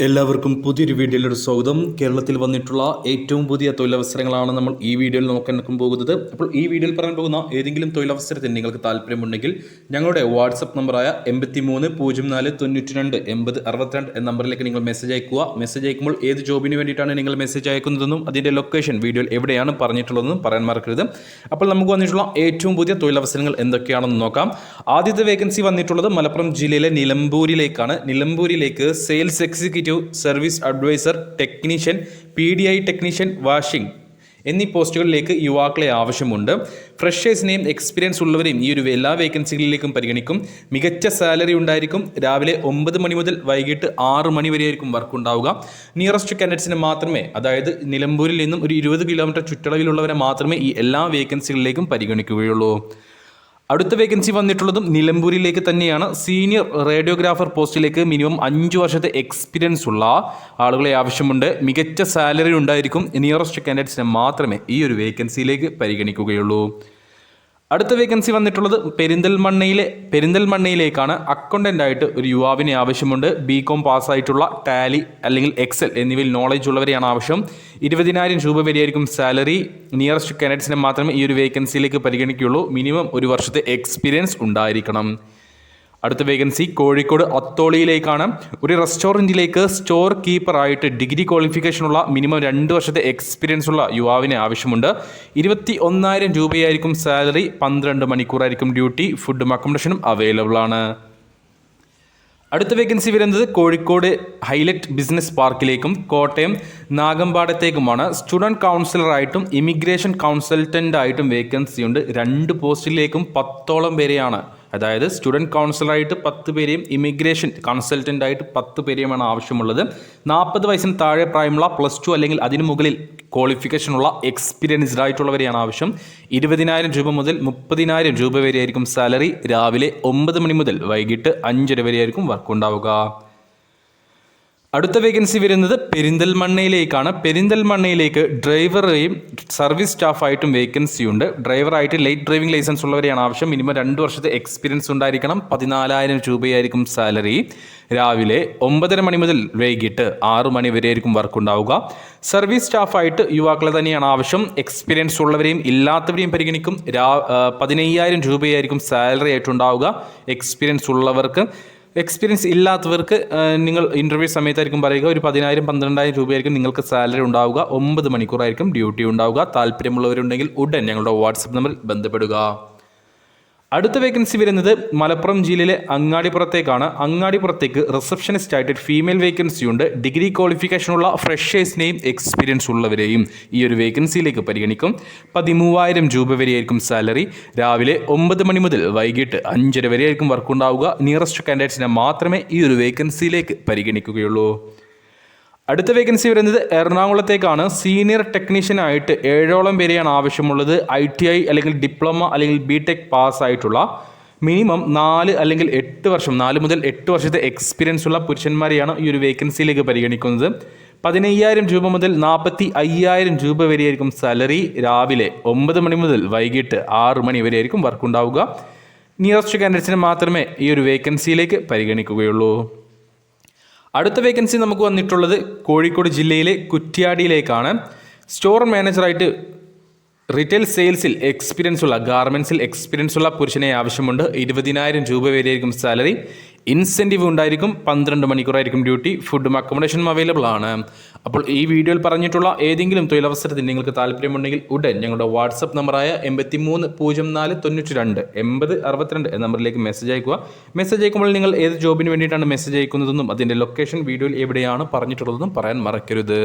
എല്ലാവർക്കും പുതിയൊരു വീഡിയോയിലൊരു സ്വാഗതം. കേരളത്തിൽ വന്നിട്ടുള്ള ഏറ്റവും പുതിയ തൊഴിലവസരങ്ങളാണ് നമ്മൾ ഈ വീഡിയോയിൽ നോക്കാൻ പോകുന്നത്. അപ്പോൾ ഈ വീഡിയോയിൽ പറയാൻ പോകുന്ന ഏതെങ്കിലും തൊഴിലവസരത്തിന് നിങ്ങൾക്ക് താല്പര്യമുണ്ടെങ്കിൽ ഞങ്ങളുടെ വാട്സപ്പ് നമ്പറായ 8304928062 എന്ന നമ്പറിലേക്ക് നിങ്ങൾ മെസ്സേജ് അയക്കുക. മെസ്സേജ് അയക്കുമ്പോൾ ഏത് ജോബിന് വേണ്ടിയിട്ടാണ് നിങ്ങൾ മെസ്സേജ് അയക്കുന്നതെന്നും അതിൻ്റെ ലൊക്കേഷൻ വീഡിയോയിൽ എവിടെയാണ് പറഞ്ഞിട്ടുള്ളതെന്നും പറയാൻ മറക്കരുത്. അപ്പോൾ നമുക്ക് വന്നിട്ടുള്ള ഏറ്റവും പുതിയ തൊഴിലവസരങ്ങൾ എന്തൊക്കെയാണെന്ന് നോക്കാം. ആദ്യത്തെ വേക്കൻസി വന്നിട്ടുള്ളത് മലപ്പുറം ജില്ലയിലെ നിലമ്പൂരിലേക്കാണ്. നിലമ്പൂരിലേക്ക് sales executive, service adviser, technician, PDI technician, washing എന്നീ പോസ്റ്റുകളിലേക്ക് യുവാക്കളെ ആവശ്യമുണ്ട്. ഫ്രഷേഴ്സിനെയും എക്സ്പീരിയൻസ് ഉള്ളവരെയും ഈ ഒരു എല്ലാ വേക്കൻസികളിലേക്കും പരിഗണിക്കും. മികച്ച സാലറി ഉണ്ടായിരിക്കും. രാവിലെ 9 മണി മുതൽ വൈകിട്ട് 6 മണി വരെയായിരിക്കും വർക്ക് ഉണ്ടാവുക. നിയറസ്റ്റ് കാൻഡിഡേറ്റ്സിന് മാത്രമേ, അതായത് നിലമ്പൂരിൽ നിന്നും ഒരു 20 കിലോമീറ്റർ ചുറ്റളവിലുള്ളവരെ മാത്രമേ ഈ എല്ലാ വേക്കൻസികളിലേക്കും പരിഗണിക്കുകയുള്ളൂ. അടുത്ത വേക്കൻസി വന്നിട്ടുള്ളതും നിലമ്പൂരിലേക്ക് തന്നെയാണ്. സീനിയർ റേഡിയോഗ്രാഫർ പോസ്റ്റിലേക്ക് മിനിമം 5 വർഷത്തെ എക്സ്പീരിയൻസ് ഉള്ള ആളുകളെ ആവശ്യമുണ്ട്. മികച്ച സാലറി ഉണ്ടായിരിക്കും. നിയറസ്റ്റ് കാൻഡിഡേറ്റ്സിനെ മാത്രമേ ഈ ഒരു വേക്കൻസിയിലേക്ക് പരിഗണിക്കുകയുള്ളൂ. അടുത്ത വേക്കൻസി വന്നിട്ടുള്ളത് പെരിന്തൽമണ്ണയിലേക്കാണ്. അക്കൗണ്ടൻ്റ് ആയിട്ട് ഒരു യുവാവിനെ ആവശ്യമുണ്ട്. BCom പാസ്സായിട്ടുള്ള ടാലി അല്ലെങ്കിൽ എക്സൽ എന്നിവയിൽ നോളജ് ഉള്ളവരെയാണ് ആവശ്യം. 20,000 രൂപ വരെയായിരിക്കും സാലറി. നിയറസ്റ്റ് കാൻഡിഡേറ്റ്സിനെ മാത്രമേ ഈ ഒരു വേക്കൻസിയിലേക്ക് പരിഗണിക്കുകയുള്ളൂ. മിനിമം 1 വർഷത്തെ എക്സ്പീരിയൻസ് ഉണ്ടായിരിക്കണം. അടുത്ത വേക്കൻസി കോഴിക്കോട് അത്തോളിയിലേക്കാണ്. ഒരു റെസ്റ്റോറൻറ്റിലേക്ക് സ്റ്റോർ കീപ്പറായിട്ട് ഡിഗ്രി ക്വാളിഫിക്കേഷനുള്ള മിനിമം 2 വർഷത്തെ എക്സ്പീരിയൻസ് ഉള്ള യുവാവിനെ ആവശ്യമുണ്ട്. 21,000 രൂപയായിരിക്കും സാലറി. 12 മണിക്കൂറായിരിക്കും ഡ്യൂട്ടി. ഫുഡും അക്കോമഡേഷനും അവൈലബിൾ ആണ്. അടുത്ത വേക്കൻസി വരുന്നത് കോഴിക്കോട് ഹൈലൈറ്റ് ബിസിനസ് പാർക്കിലേക്കും കോട്ടയം നാഗമ്പാടത്തേക്കുമാണ്. സ്റ്റുഡൻറ് കൗൺസിലറായിട്ടും ഇമിഗ്രേഷൻ കൺസൾട്ടൻ്റായിട്ടും വേക്കൻസി ഉണ്ട്. 2 പോസ്റ്റിലേക്കും 10ഓളം പേരെയാണ്, അതായത് സ്റ്റുഡൻറ് കൗൺസിലറായിട്ട് 10 പേരെയും ഇമിഗ്രേഷൻ കൺസൾട്ടൻ്റായിട്ട് 10 പേരെയുമാണ് ആവശ്യമുള്ളത്. 40 വയസ്സിന് താഴെ പ്രായമുള്ള +2 അല്ലെങ്കിൽ അതിനു മുകളിൽ ക്വാളിഫിക്കേഷനുള്ള എക്സ്പീരിയൻസ്ഡ് ആയിട്ടുള്ളവരെയാണ് ആവശ്യം. 20,000 രൂപ മുതൽ 30,000 രൂപ വരെയായിരിക്കും സാലറി. രാവിലെ 9 മണി മുതൽ വൈകിട്ട് 5:30 വരെയായിരിക്കും വർക്ക് ഉണ്ടാവുക. അടുത്ത വേക്കൻസി വരുന്നത് പെരിന്തൽമണ്ണയിലേക്കാണ്. പെരിന്തൽമണ്ണയിലേക്ക് ഡ്രൈവറെയും സർവീസ് സ്റ്റാഫായിട്ടും വേക്കൻസി ഉണ്ട്. ഡ്രൈവറായിട്ട് ലൈറ്റ് ഡ്രൈവിംഗ് ലൈസൻസ് ഉള്ളവരെയാണ് ആവശ്യം. മിനിമം 2 വർഷത്തെ എക്സ്പീരിയൻസ് ഉണ്ടായിരിക്കണം. 14,000 രൂപയായിരിക്കും സാലറി. രാവിലെ 9:30 മണി മുതൽ വൈകിട്ട് 6 മണി വരെയായിരിക്കും വർക്ക് ഉണ്ടാവുക. സർവീസ് സ്റ്റാഫായിട്ട് യുവാക്കളെ തന്നെയാണ് ആവശ്യം. എക്സ്പീരിയൻസ് ഉള്ളവരെയും ഇല്ലാത്തവരെയും പരിഗണിക്കും. 15,000 രൂപയായിരിക്കും സാലറി ആയിട്ടുണ്ടാവുക. എക്സ്പീരിയൻസ് ഇല്ലാത്തവർക്ക് നിങ്ങൾ ഇൻ്റർവ്യൂ സമയത്തായിരിക്കും പറയുക. ഒരു 10,000 12,000 രൂപയായിരിക്കും നിങ്ങൾക്ക് സാലറി ഉണ്ടാവുക. 9 മണിക്കൂറായിരിക്കും ഡ്യൂട്ടി ഉണ്ടാവുക. താല്പര്യമുള്ളവരുണ്ടെങ്കിൽ ഉടൻ ഞങ്ങളുടെ വാട്സപ്പ് നമ്പറിൽ ബന്ധപ്പെടുക. അടുത്ത വേക്കൻസി വരുന്നത് മലപ്പുറം ജില്ലയിലെ അങ്ങാടിപ്പുറത്തേക്കാണ്. അങ്ങാടിപ്പുറത്തേക്ക് റിസപ്ഷനിസ്റ്റ് ആയിട്ട് ഫീമെയിൽ വേക്കൻസി ഉണ്ട്. ഡിഗ്രി ക്വാളിഫിക്കേഷനുള്ള ഫ്രഷേഴ്സിനെയും എക്സ്പീരിയൻസ് ഉള്ളവരെയും ഈ ഒരു വേക്കൻസിയിലേക്ക് പരിഗണിക്കും. 13,000 രൂപ വരെയായിരിക്കും സാലറി. രാവിലെ 9 മണി മുതൽ വൈകിട്ട് 5:30 വരെയായിരിക്കും വർക്ക് ഉണ്ടാവുക. നിയറസ്റ്റ് കാൻഡിഡേറ്റ്സിനെ മാത്രമേ ഈ ഒരു വേക്കൻസിയിലേക്ക് പരിഗണിക്കുകയുള്ളൂ. അടുത്ത വേക്കൻസി വരുന്നത് എറണാകുളത്തേക്കാണ്. സീനിയർ ടെക്നീഷ്യനായിട്ട് 7ഓളം പേരെയാണ് ആവശ്യമുള്ളത്. ITI അല്ലെങ്കിൽ ഡിപ്ലോമ അല്ലെങ്കിൽ BTech പാസ്സായിട്ടുള്ള മിനിമം 4 അല്ലെങ്കിൽ 8 വർഷം 4 മുതൽ 8 വർഷത്തെ എക്സ്പീരിയൻസ് ഉള്ള പുരുഷന്മാരെയാണ് ഈ ഒരു വേക്കൻസിയിലേക്ക് പരിഗണിക്കുന്നത്. 15,000 രൂപ മുതൽ 45,000 രൂപ വരെയായിരിക്കും സാലറി. രാവിലെ 9 മണി മുതൽ വൈകിട്ട് 6 മണി വരെയായിരിക്കും വർക്ക് ഉണ്ടാവുക. നിയറസ്റ്റ് കാൻഡിഡേറ്റ്സിനെ മാത്രമേ ഈ ഒരു വേക്കൻസിയിലേക്ക് പരിഗണിക്കുകയുള്ളൂ. അടുത്ത വേക്കൻസി നമുക്ക് വന്നിട്ടുള്ളത് കോഴിക്കോട് ജില്ലയിലെ കുറ്റ്യാടിയിലേക്കാണ്. സ്റ്റോർ മാനേജറായിട്ട് റീറ്റെയിൽ സെയിൽസിൽ എക്സ്പീരിയൻസ് ഉള്ള, ഗാർമെൻറ്റ്സിൽ എക്സ്പീരിയൻസ് ഉള്ള പുരുഷനെ ആവശ്യമുണ്ട്. 20,000 രൂപ വരെയായിരിക്കും സാലറി. ഇൻസെൻറ്റീവ് ഉണ്ടായിരിക്കും. 12 മണിക്കൂറായിരിക്കും ഡ്യൂട്ടി. ഫുഡും അക്കോമഡേഷനും അവൈലബിൾ ആണ്. അപ്പോൾ ഈ വീഡിയോയിൽ പറഞ്ഞിട്ടുള്ള ഏതെങ്കിലും തൊഴിലവസരത്തിൽ നിങ്ങൾക്ക് താല്പര്യമുണ്ടെങ്കിൽ ഉടൻ ഞങ്ങളുടെ വാട്സപ്പ് നമ്പറായ 8304928062 എന്ന നമ്പറിലേക്ക് മെസ്സേജ് അയക്കുക. മെസ്സേജ് അയക്കുമ്പോൾ നിങ്ങൾ ഏത് ജോബിന് വേണ്ടിയിട്ടാണ് മെസ്സേജ് അയക്കുന്നതെന്നും അതിൻ്റെ ലൊക്കേഷൻ വീഡിയോയിൽ എവിടെയാണ് പറഞ്ഞിട്ടുള്ളതെന്നും പറയാൻ മറക്കരുത്.